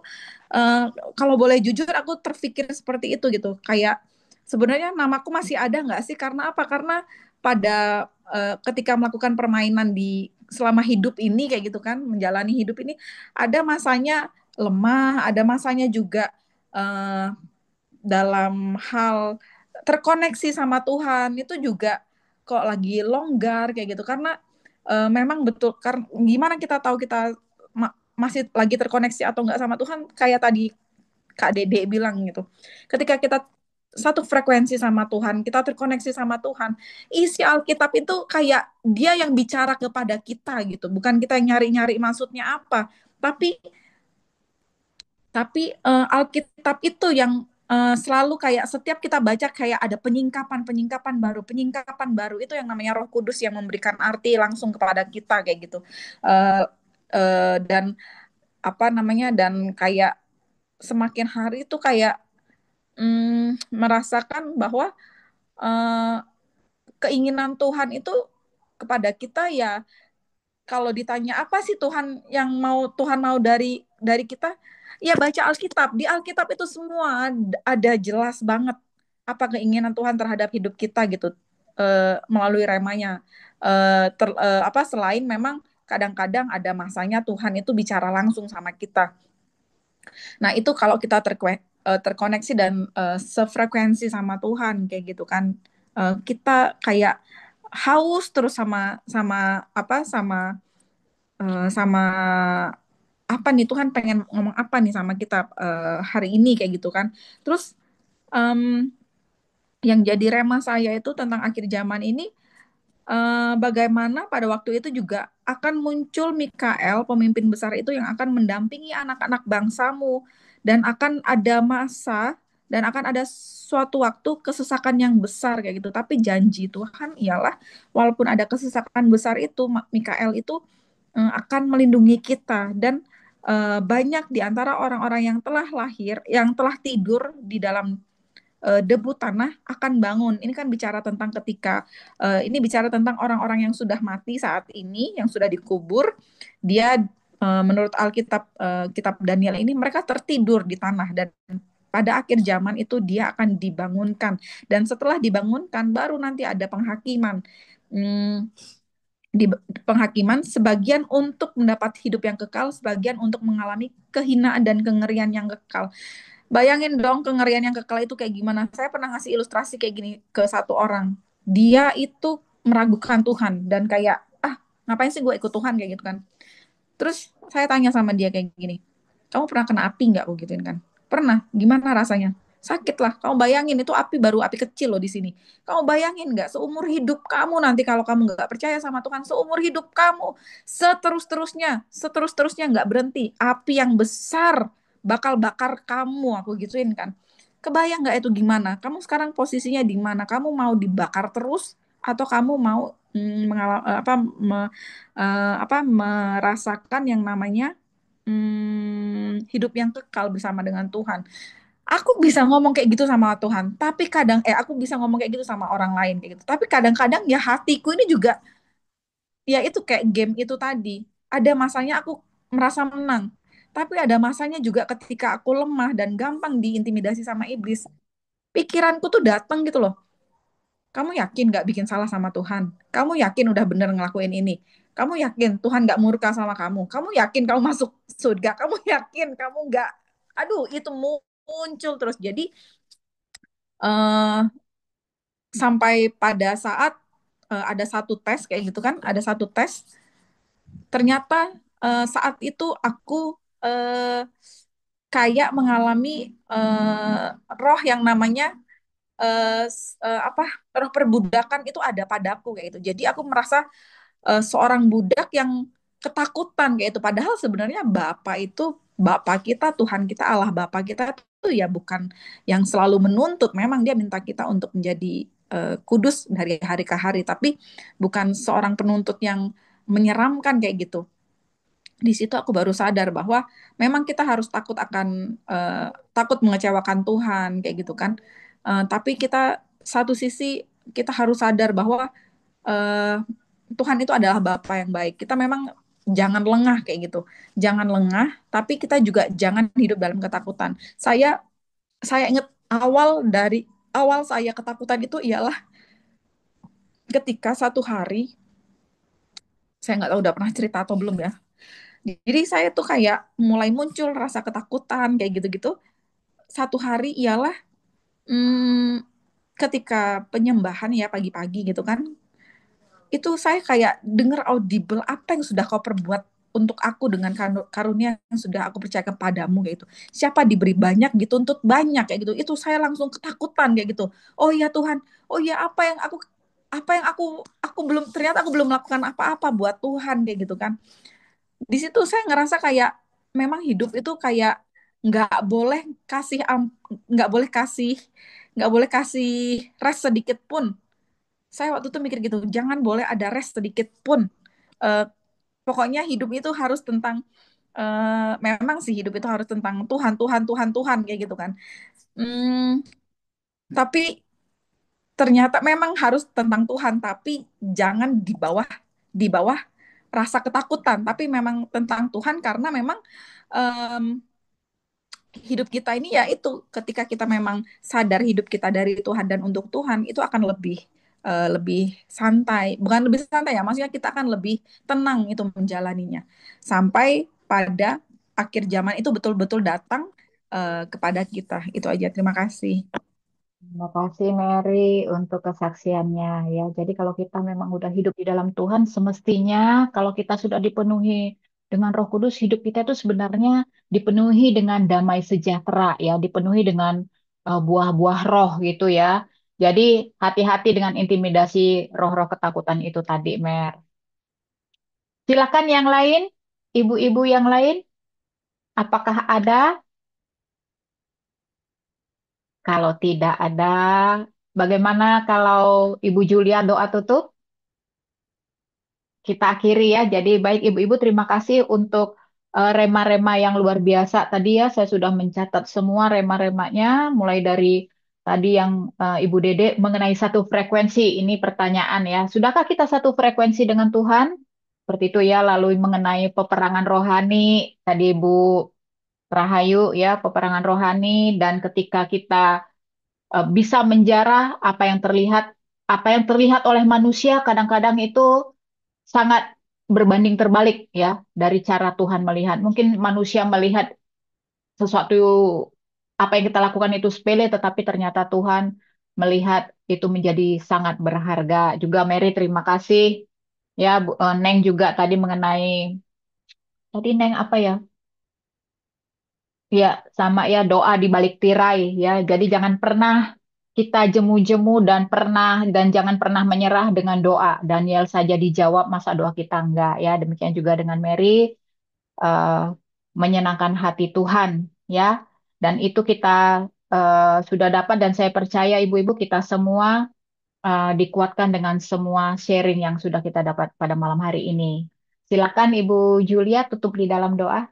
eh, kalau boleh jujur aku terpikir seperti itu gitu. Kayak sebenarnya namaku masih ada nggak sih? Karena apa? Karena pada ketika melakukan permainan di selama hidup ini kayak gitu kan, menjalani hidup ini ada masanya lemah, ada masanya juga eh, dalam hal terkoneksi sama Tuhan itu juga kok lagi longgar kayak gitu karena memang betul karena gimana kita tahu kita masih lagi terkoneksi atau enggak sama Tuhan kayak tadi Kak Dede bilang gitu. Ketika kita satu frekuensi sama Tuhan, kita terkoneksi sama Tuhan, isi Alkitab itu kayak dia yang bicara kepada kita gitu, bukan kita yang nyari-nyari maksudnya apa, tapi Alkitab itu yang selalu kayak setiap kita baca kayak ada penyingkapan baru itu yang namanya Roh Kudus yang memberikan arti langsung kepada kita kayak gitu. Eh, dan apa namanya dan kayak semakin hari itu kayak merasakan bahwa eh, keinginan Tuhan itu kepada kita ya kalau ditanya apa sih Tuhan mau dari kita, ya baca Alkitab. Di Alkitab itu semua ada jelas banget apa keinginan Tuhan terhadap hidup kita gitu melalui remanya. Apa selain memang kadang-kadang ada masanya Tuhan itu bicara langsung sama kita. Nah, itu kalau kita terkoneksi dan sefrekuensi sama Tuhan kayak gitu kan. Kita kayak haus terus sama sama apa sama apa nih Tuhan pengen ngomong apa nih sama kita hari ini kayak gitu kan. Terus em, yang jadi rema saya itu tentang akhir zaman ini bagaimana pada waktu itu juga akan muncul Mikael, pemimpin besar itu yang akan mendampingi anak-anak bangsamu dan akan ada masa dan akan ada suatu waktu kesesakan yang besar kayak gitu. Tapi janji Tuhan ialah walaupun ada kesesakan besar itu, Mikael itu akan melindungi kita dan banyak di antara orang-orang yang telah lahir, yang telah tidur di dalam debu tanah akan bangun. Ini kan bicara tentang ketika ini bicara tentang orang-orang yang sudah mati saat ini, yang sudah dikubur. Dia menurut Alkitab kitab Daniel ini mereka tertidur di tanah dan pada akhir zaman itu dia akan dibangunkan dan setelah dibangunkan baru nanti ada penghakiman. Hmm, di penghakiman sebagian untuk mendapat hidup yang kekal, sebagian untuk mengalami kehinaan dan kengerian yang kekal. Bayangin dong kengerian yang kekal itu kayak gimana. Saya pernah ngasih ilustrasi kayak gini ke satu orang. Dia itu meragukan Tuhan dan kayak, ngapain sih gue ikut Tuhan kayak gitu kan. Terus saya tanya sama dia kayak gini, kamu pernah kena api nggak? Gue gituin kan. Pernah. Gimana rasanya? Sakit lah. Kamu bayangin itu api baru api kecil loh di sini. Kamu bayangin nggak seumur hidup kamu nanti kalau kamu nggak percaya sama Tuhan, seumur hidup kamu seterus-terusnya nggak berhenti. Api yang besar bakal bakar kamu. Aku gituin kan. Kebayang nggak itu gimana? Kamu sekarang posisinya di mana? Kamu mau dibakar terus atau kamu mau merasakan yang namanya hidup yang kekal bersama dengan Tuhan. Aku bisa ngomong kayak gitu sama Tuhan, tapi kadang aku bisa ngomong kayak gitu sama orang lain kayak gitu. Tapi kadang-kadang ya hatiku ini juga ya itu kayak game itu tadi. Ada masanya aku merasa menang, tapi ada masanya juga ketika aku lemah dan gampang diintimidasi sama iblis. Pikiranku tuh datang gitu loh. Kamu yakin gak bikin salah sama Tuhan? Kamu yakin udah bener ngelakuin ini? Kamu yakin Tuhan gak murka sama kamu? Kamu yakin kamu masuk surga? Kamu yakin kamu gak? Aduh, itu muncul terus. Jadi eh sampai pada saat ada satu tes kayak gitu kan, ada satu tes. Ternyata saat itu aku eh, kayak mengalami roh yang namanya apa roh perbudakan itu ada padaku kayak gitu. Jadi aku merasa seorang budak yang ketakutan kayak itu. Padahal sebenarnya Bapa kita, Tuhan kita, Allah Bapa kita itu ya bukan yang selalu menuntut. Memang dia minta kita untuk menjadi kudus dari hari ke hari, tapi bukan seorang penuntut yang menyeramkan kayak gitu. di situ aku baru sadar bahwa memang kita harus takut akan takut mengecewakan Tuhan kayak gitu kan. Tapi kita satu sisi kita harus sadar bahwa eh, Tuhan itu adalah Bapa yang baik. Kita memang jangan lengah kayak gitu. Jangan lengah, tapi kita juga jangan hidup dalam ketakutan. Saya ingat dari awal saya ketakutan itu ialah ketika satu hari, saya nggak tahu udah pernah cerita atau belum ya. Jadi saya tuh kayak mulai muncul rasa ketakutan kayak gitu-gitu. Satu hari ialah ketika penyembahan ya pagi-pagi gitu kan. Itu saya kayak dengar audible, apa yang sudah kau perbuat untuk aku dengan karunia yang sudah aku percaya kepadamu kayak gitu. Siapa diberi banyak dituntut banyak kayak gitu. Itu saya langsung ketakutan kayak gitu. Oh ya Tuhan, oh ya apa yang aku belum, ternyata aku belum melakukan apa-apa buat Tuhan kayak gitu kan. Di situ saya ngerasa kayak memang hidup itu kayak nggak boleh nggak boleh kasih rest sedikit pun. Saya waktu itu mikir gitu, jangan boleh ada rest sedikit pun. Eh, Pokoknya hidup itu harus tentang memang sih hidup itu harus tentang Tuhan, Tuhan, Tuhan, Tuhan kayak gitu kan. Hmm, tapi ternyata memang harus tentang Tuhan, tapi jangan di bawah rasa ketakutan, tapi memang tentang Tuhan karena memang em, hidup kita ini ya itu ketika kita memang sadar hidup kita dari Tuhan dan untuk Tuhan itu akan lebih santai, bukan lebih santai ya, maksudnya kita akan lebih tenang itu menjalaninya sampai pada akhir zaman itu betul-betul datang kepada kita. Itu aja, terima kasih. Terima kasih Mary untuk kesaksiannya ya. Jadi kalau kita memang udah hidup di dalam Tuhan, semestinya kalau kita sudah dipenuhi dengan Roh Kudus, hidup kita itu sebenarnya dipenuhi dengan damai sejahtera ya, dipenuhi dengan buah-buah roh gitu ya. Jadi hati-hati dengan intimidasi roh-roh ketakutan itu tadi, Mer. Silakan yang lain, ibu-ibu yang lain, apakah ada? Kalau tidak ada, bagaimana kalau Ibu Julia doa tutup? Kita akhiri ya. Jadi baik ibu-ibu, terima kasih untuk rema-rema yang luar biasa tadi ya. Saya sudah mencatat semua rema-remanya, mulai dari tadi yang Ibu Dede mengenai satu frekuensi. Ini pertanyaan ya. Sudahkah kita satu frekuensi dengan Tuhan? Seperti itu ya. Lalu mengenai peperangan rohani, tadi Ibu Rahayu ya, peperangan rohani, dan ketika kita bisa menjarah apa yang terlihat oleh manusia kadang-kadang itu sangat berbanding terbalik ya dari cara Tuhan melihat. Mungkin manusia melihat sesuatu apa yang kita lakukan itu sepele, tetapi ternyata Tuhan melihat itu menjadi sangat berharga. Juga Mary, terima kasih ya. Neng juga tadi mengenai tadi Neng apa ya? Ya, sama ya doa di balik tirai ya. Jadi jangan pernah kita jemu-jemu dan jangan pernah menyerah dengan doa. Daniel saja dijawab, masa doa kita enggak ya. Demikian juga dengan Mary, eh, menyenangkan hati Tuhan ya. Dan itu kita sudah dapat dan saya percaya ibu-ibu kita semua dikuatkan dengan semua sharing yang sudah kita dapat pada malam hari ini. Silakan Ibu Julia tutup di dalam doa.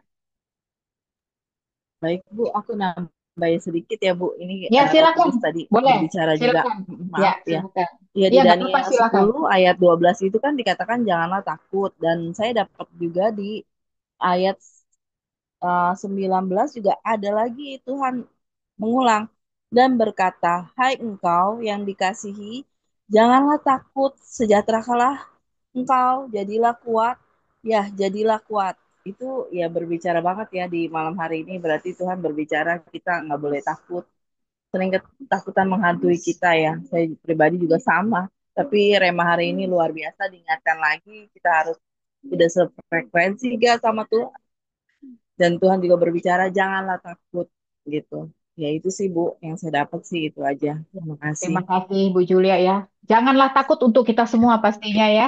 Baik, Bu, aku nambahin sedikit ya, Bu. Ini Ya, Roh silakan. Kudus tadi Boleh. berbicara juga. Silakan. Ya, Maaf ya. silakan. Ya, Ya, di nggak apa-apa, Daniel silakan. 10 ayat 12 itu kan dikatakan janganlah takut. Dan saya dapat juga di ayat 19 juga ada lagi Tuhan mengulang dan berkata, "Hai engkau yang dikasihi, janganlah takut, sejahterakanlah engkau, jadilah kuat." Ya, jadilah kuat. Itu ya berbicara banget ya di malam hari ini, berarti Tuhan berbicara kita nggak boleh takut. Sering ketakutan menghantui kita ya. Saya pribadi juga sama. Tapi Rema hari ini luar biasa diingatkan lagi kita harus tidak sefrekuensi gak sama Tuhan, dan Tuhan juga berbicara janganlah takut gitu. Ya itu sih Bu yang saya dapat sih, itu aja. Terima kasih. Terima kasih Bu Julia ya. Janganlah takut untuk kita semua pastinya ya.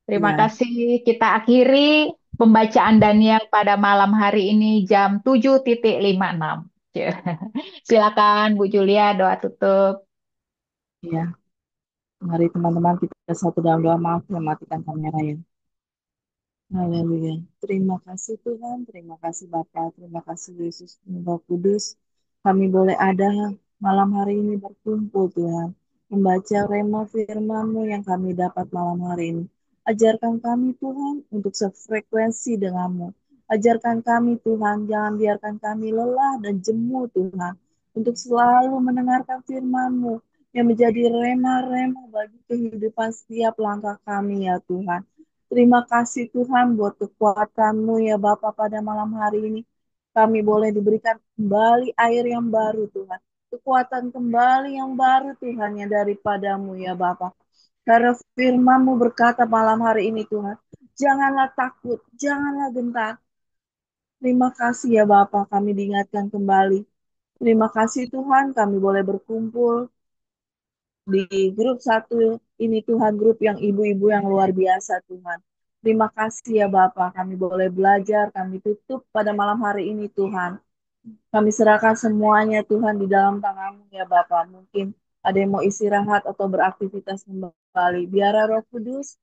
Terima Ya, kasih. Kita akhiri pembacaan Daniel pada malam hari ini jam 7.56. Silakan Bu Julia doa tutup. ya. Mari teman-teman kita satu dalam doa. Maaf saya matikan kamera ya. Haleluya. Terima kasih Tuhan, terima kasih Bapa, terima kasih Yesus, Roh Kudus. Kami boleh ada malam hari ini berkumpul Tuhan, membaca rema firman-Mu yang kami dapat malam hari ini. Ajarkan kami Tuhan untuk sefrekuensi denganmu. Ajarkan kami Tuhan, jangan biarkan kami lelah dan jemu Tuhan, untuk selalu mendengarkan firman-Mu yang menjadi rema-rema bagi kehidupan setiap langkah kami ya Tuhan. Terima kasih Tuhan buat kekuatan-Mu ya Bapa pada malam hari ini. Kami boleh diberikan kembali air yang baru Tuhan. Kekuatan kembali yang baru Tuhan yang daripadamu ya Bapa. Karena firman-Mu berkata malam hari ini Tuhan. Janganlah takut, janganlah gentar. Terima kasih ya Bapa, kami diingatkan kembali. Terima kasih Tuhan, kami boleh berkumpul di grup satu ini Tuhan, grup yang ibu-ibu yang luar biasa Tuhan. Terima kasih ya Bapak, kami boleh belajar, kami tutup pada malam hari ini Tuhan. Kami serahkan semuanya Tuhan di dalam tangan-Mu ya Bapak. Mungkin ada yang mau istirahat atau beraktivitas kembali. Biar Roh Kudus,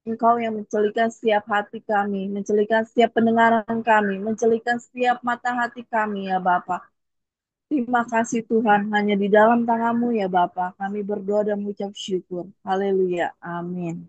Engkau yang mencelikan setiap hati kami, mencelikan setiap pendengaran kami, mencelikan setiap mata hati kami ya Bapak. Terima kasih Tuhan, hanya di dalam tangan-Mu ya Bapa. Kami berdoa dan mengucap syukur. Haleluya. Amin.